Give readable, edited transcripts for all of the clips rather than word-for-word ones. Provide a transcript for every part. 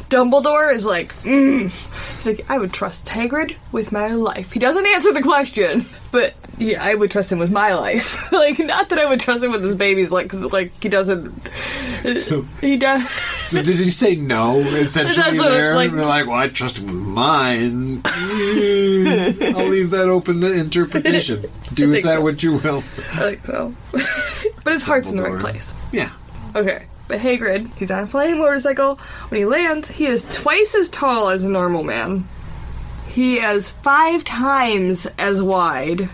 Dumbledore is like, He's like, I would trust Hagrid with my life. He doesn't answer the question, but yeah, I would trust him with my life. Like, not that I would trust him with his babies, like, cause, like, he doesn't. He does. So did he say no, essentially, there? Like, and they're like, well, I trust him with mine. I'll leave that open to interpretation. Do with that what you will. I think so. But his heart's in the right place. Yeah. Okay. But Hagrid, he's on a flying motorcycle. When he lands, he is twice as tall as a normal man. He is 5 times as wide.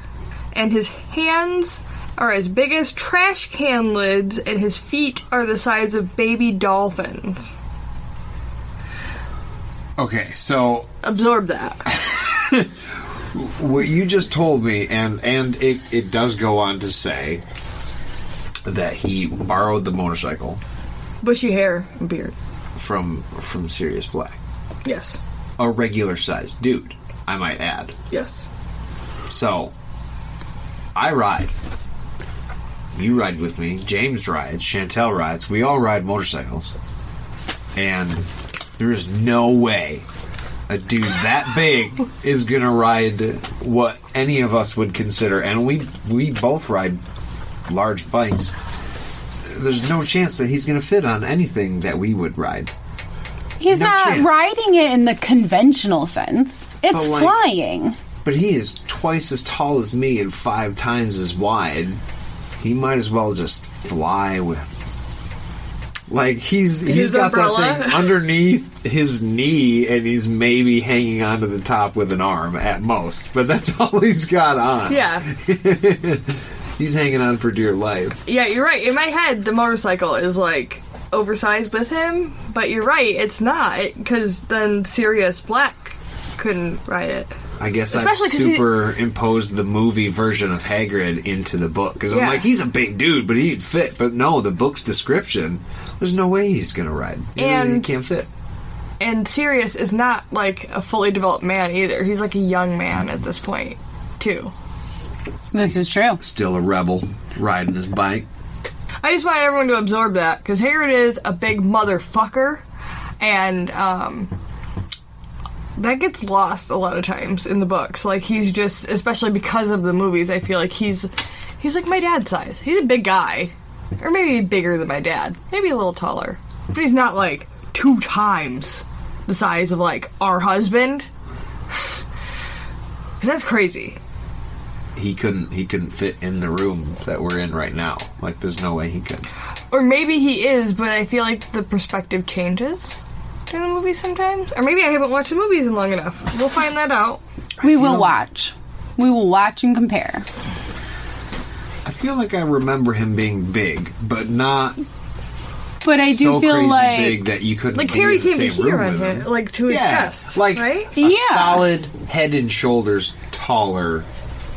And his hands are as big as trash can lids, and his feet are the size of baby dolphins. Okay, so... Absorb that. What you just told me, and it does go on to say that he borrowed the motorcycle. Bushy hair and beard. From Sirius Black. Yes. A regular-sized dude, I might add. Yes. So, I ride. You ride with me. James rides. Shantell rides. We all ride motorcycles. And there is no way a dude that big is going to ride what any of us would consider. And we both ride large bikes. There's no chance that he's going to fit on anything that we would ride. He's not riding it in the conventional sense. It's flying. But he is twice as tall as me and 5 times as wide. He might as well just fly with... Like, he's got umbrella. that thing underneath his knee, and he's maybe hanging onto the top with an arm at most. But that's all he's got on. Yeah. He's hanging on for dear life. Yeah, you're right. In my head, the motorcycle is, like, oversized with him. But you're right, it's not. Because then Sirius Black couldn't ride it. I guess I've superimposed the movie version of Hagrid into the book. Because I'm like, he's a big dude, but he'd fit. But no, the book's description, there's no way he's going to ride. He can't fit. And Sirius is not, like, a fully developed man either. He's, like, a young man at this point, too. This is true. Still a rebel, riding his bike. I just want everyone to absorb that, because Hagrid is a big motherfucker, and, that gets lost a lot of times in the books. Like, he's just, especially because of the movies, I feel like he's like my dad's size. He's a big guy. Or maybe bigger than my dad. Maybe a little taller. But he's not, like, 2 times the size of, like, our husband. 'Cause that's crazy. He couldn't fit in the room that we're in right now. Like, there's no way he could. Or maybe he is, but I feel like the perspective changes in the movies sometimes. Or maybe I haven't watched the movies in long enough. We'll find that out. We will watch. We will watch and compare. I feel like I remember him being big, but not... But I do so feel crazy like... big that you couldn't like, be Harry in the came same here room on with him, him. like, to his chest, like, right? a solid head and shoulders taller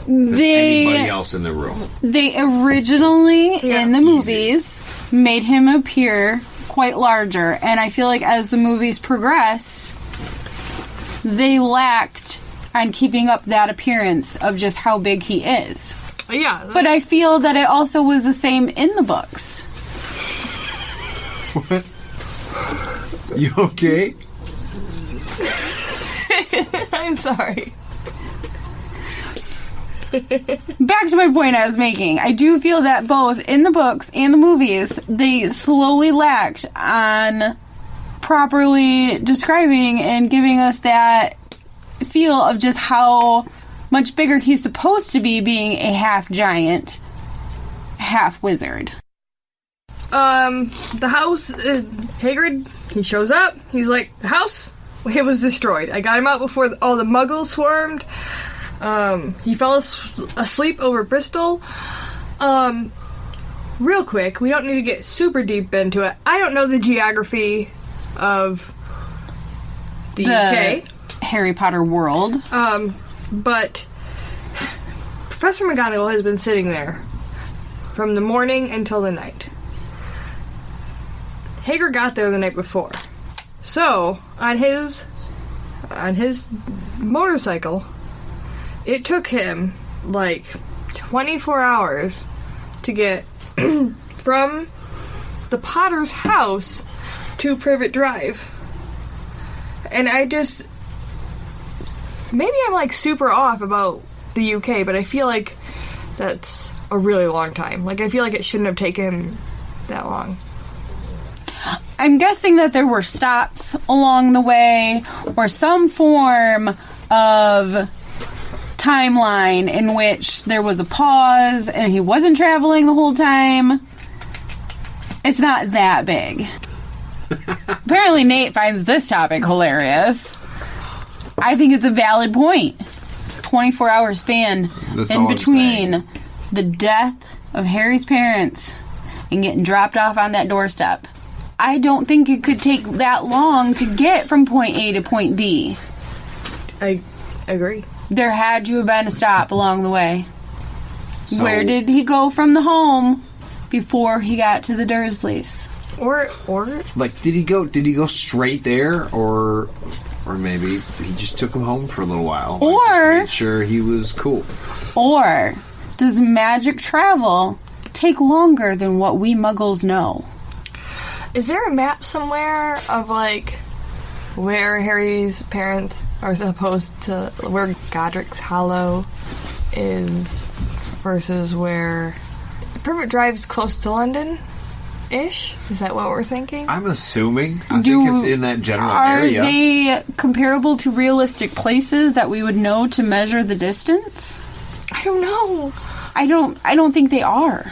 than anybody else in the room. They originally, in the movies, made him appear quite larger, and I feel like as the movies progressed, they lacked on keeping up that appearance of just how big he is. Yeah. But I feel that it also was the same in the books. What? You okay? I'm sorry. Back to my point I was making. I do feel that both in the books and the movies, they slowly lacked on properly describing and giving us that feel of just how much bigger he's supposed to be, being a half giant, half wizard. The house, Hagrid, he shows up. He's like, the house, it was destroyed. I got him out before all the muggles swarmed. He fell asleep over Bristol. Real quick, we don't need to get super deep into it. I don't know the geography of the UK. Harry Potter world. But Professor McGonagall has been sitting there from the morning until the night. Hagrid got there the night before. So, on his motorcycle, it took him, like, 24 hours to get from the Potter's house to Privet Drive. And I just... Maybe I'm, like, super off about the UK, but I feel like that's a really long time. Like, I feel like it shouldn't have taken that long. I'm guessing that there were stops along the way or some form of timeline in which there was a pause and he wasn't traveling the whole time. It's not that big. Apparently Nate finds this topic hilarious. I think it's a valid point. 24-hour span in between the death of Harry's parents and getting dropped off on that doorstep. I don't think it could take that long to get from point A to point B. I agree. There had to have been a stop along the way. So, where did he go from the home before he got to the Dursleys? Or like, did he go straight there, or maybe he just took him home for a little while, or just made sure he was cool. Or does magic travel take longer than what we Muggles know? is there a map somewhere of, like, where Harry's parents are supposed to... where Godric's Hollow is versus where... Privet Drive's close to London-ish? Is that what we're thinking? I'm assuming. I think it's in that general area. Are they comparable to realistic places that we would know to measure the distance? I don't know. I don't think they are.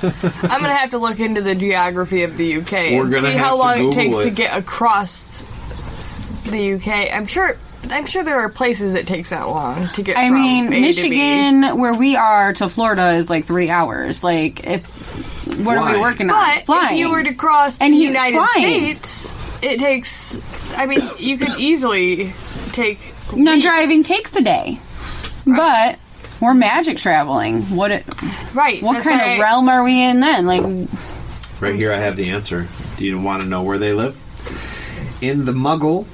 I'm gonna have to look into the geography of the UK and see how long it takes to get across the UK. I'm sure there are places it takes that long to get. I mean, A Michigan, where we are, to Florida is like 3 hours. Like, what are we working on? But Flying. if you were to cross the United States, it takes. I mean, you could easily take. Now, driving takes a day, but we're magic traveling. What kind of realm are we in then? Like, right here, I have the answer. Do you want to know where they live? In the Muggle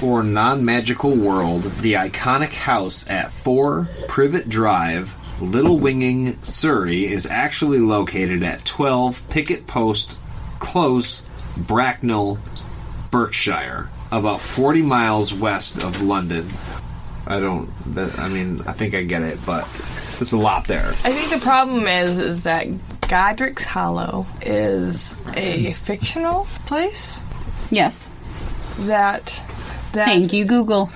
or non-magical world, the iconic house at 4 Privet Drive, Little Winging, Surrey, is actually located at 12 Picket Post Close, Bracknell, Berkshire, about 40 miles west of London. I think I get it, but there's a lot there. I think the problem is that Godric's Hollow is a fictional place. yes. That Thank you, Google.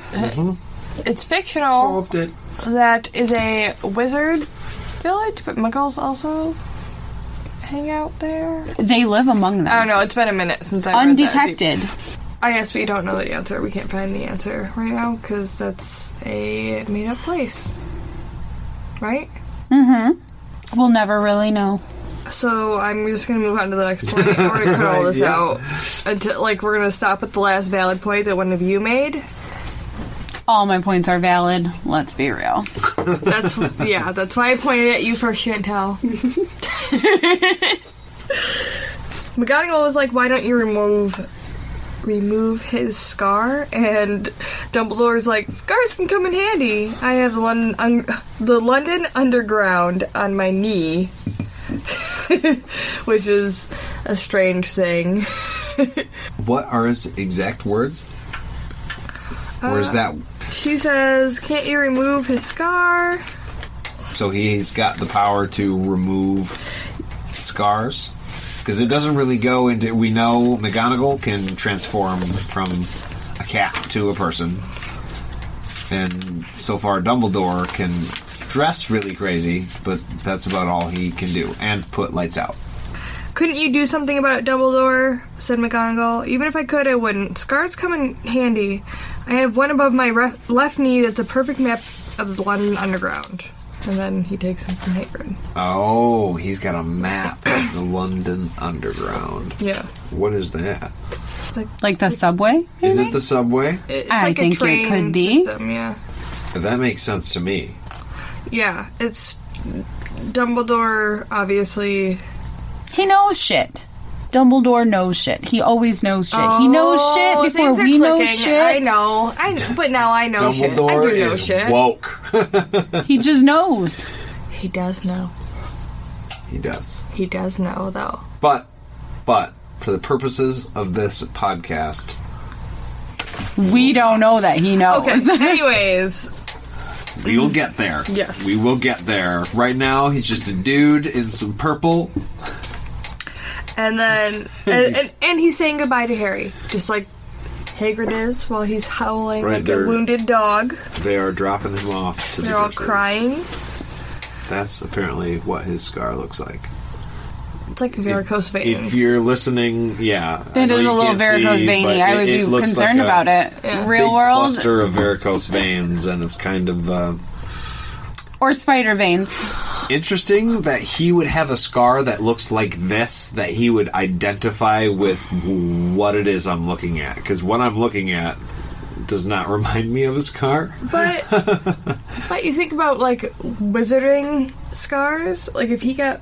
It's fictional. Solved it. That is a wizard village, but Muggles also hang out there. They live among them. I don't know. It's been a minute since I've read that. Undetected. I guess we don't know the answer. We can't find the answer right now because that's a made-up place, right? Mm-hmm. We'll never really know. So I'm just gonna move on to the next point. We're gonna cut all this out until, like, we're gonna stop at the last valid point that one of you made. All my points are valid. Let's be real. That's why I pointed at you first, Shantell. McGonagall was like, "Why don't you remove his scar?" And Dumbledore's like, "Scars can come in handy. I have the London Underground on my knee." Which is a strange thing. What are his exact words? Or is that... She says, "Can't you remove his scar?" So he's got the power to remove scars? Because it doesn't really go into... We know McGonagall can transform from a cat to a person. And so far Dumbledore can dress really crazy, but that's about all he can do. And put lights out. "Couldn't you do something about it, Dumbledore?" said McGonagall. "Even if I could, I wouldn't. Scars come in handy. I have one above my left knee that's a perfect map of the London Underground." And then he takes him from Hagrid. Oh, he's got a map of the London Underground. Yeah. What is that? Like the subway? Maybe? Is it the subway? It's I like think a train it could be. system, yeah. That makes sense to me. Yeah, it's Dumbledore, obviously. He knows shit. Dumbledore knows shit. He always knows shit. He knows shit before things are we know clicking. shit. I know, but now I know shit. I Dumbledore do know is shit. woke. He just knows. He does know. He does. He does know, though. But, for the purposes of this podcast, We don't know that he knows. Okay, anyways. We will get there. Yes. We will get there. Right now, he's just a dude in some purple. And then, and he's saying goodbye to Harry, just like Hagrid is while he's howling like a wounded dog. They are dropping him off to They're all crying. That's apparently what his scar looks like. It's like varicose veins. If you're listening, yeah. It is a little varicose veiny. I would be concerned about it. Yeah. Real big world. cluster of varicose veins, and it's kind of... Or spider veins. interesting that he would have a scar that looks like this, that he would identify with what it is I'm looking at. Because what I'm looking at does not remind me of a scar. But you think about, like, wizarding scars? Like, if he got,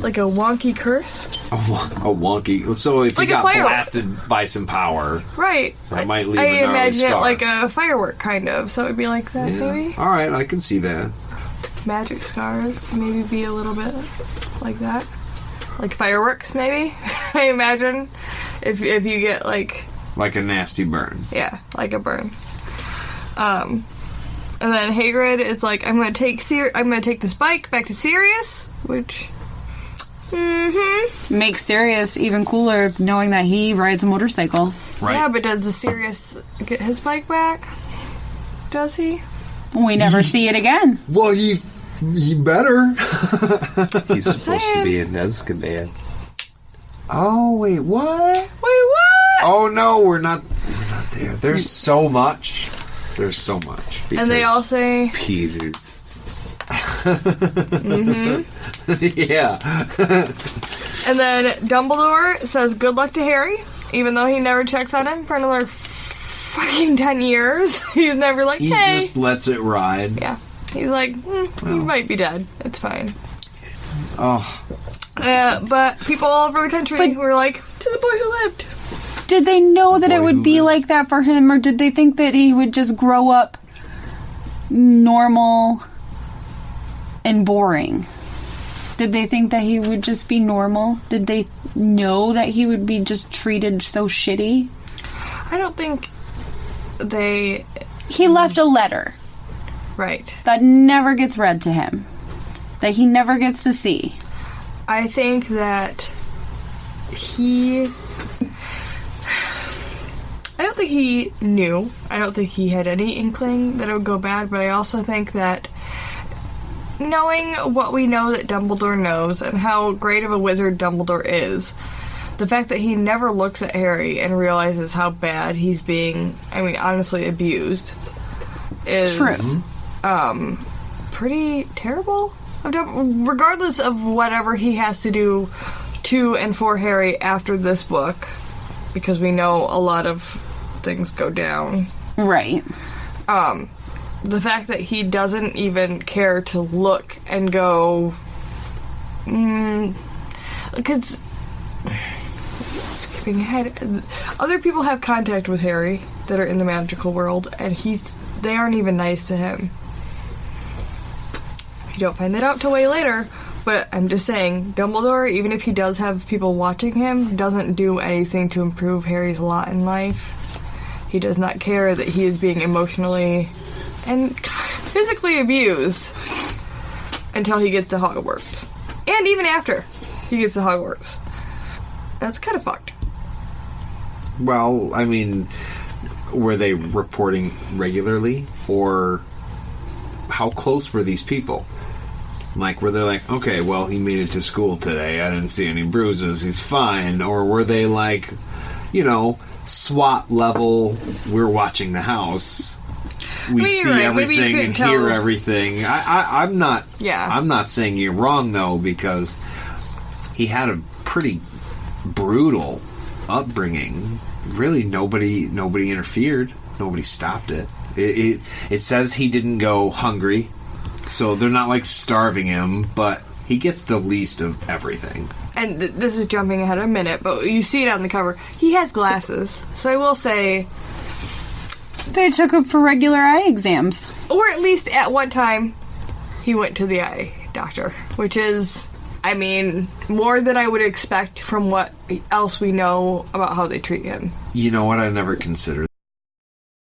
like, a wonky curse? A wonky... So if like he got blasted by some power... Right. That might leave I a gnarly imagine scar. it like a firework, kind of. So it would be like that, maybe? Alright, I can see that. Magic scars can maybe be a little bit like that. Like fireworks, maybe? I imagine. If you get, like... Like a nasty burn. Yeah, like a burn. And then Hagrid is like, I'm gonna take this bike back to Sirius, which makes Sirius even cooler knowing that he rides a motorcycle. Right. Yeah, but does the Sirius get his bike back? Does he? We never see it again. Well, he better. He's supposed to be in Azkaban. Oh, wait, what? Wait, what? Oh, no, we're not there. There's so much. There's so much. And they all say... Peter. Yeah. And then Dumbledore says good luck to Harry, even though he never checks on him for another fucking 10 years. He's never like, He hey. just lets it ride. Yeah. He's like, you might be dead. It's fine. Oh. But people all over the country were like, to the boy who lived. Did they know that it would be like that for him, or did they think that he would just grow up normal and boring? Did they think that he would just be normal? Did they know that he would be just treated so shitty? I don't think they... He left a letter. Right. That never gets read to him. That he never gets to see. I think that he... I don't think he knew. I don't think he had any inkling that it would go bad, but I also think that knowing what we know that Dumbledore knows and how great of a wizard Dumbledore is, the fact that he never looks at Harry and realizes how bad he's being, I mean, honestly abused, is... True. Pretty terrible. Regardless of whatever he has to do to and for Harry after this book, because we know a lot of things go down. Right. The fact that he doesn't even care to look and go, because skipping ahead, other people have contact with Harry that are in the magical world, and they aren't even nice to him. You don't find that out till way later, but I'm just saying, Dumbledore, even if he does have people watching him, doesn't do anything to improve Harry's lot in life. He does not care that he is being emotionally and physically abused until he gets to Hogwarts. And even after he gets to Hogwarts. That's kind of fucked. Well, I mean, were they reporting regularly? Or how close were these people? Like, were they like, okay, well, he made it to school today. I didn't see any bruises. He's fine. Or were they like, SWAT level, we're watching the house. We see everything and hear everything. I'm not saying you're wrong, though, because he had a pretty brutal upbringing. Really, nobody interfered. Nobody stopped it. It says he didn't go hungry. So they're not, like, starving him, but he gets the least of everything. And this is jumping ahead a minute, but you see it on the cover. He has glasses, so I will say... They took him for regular eye exams. Or at least at one time, he went to the eye doctor, which is, I mean, more than I would expect from what else we know about how they treat him. You know what? I never considered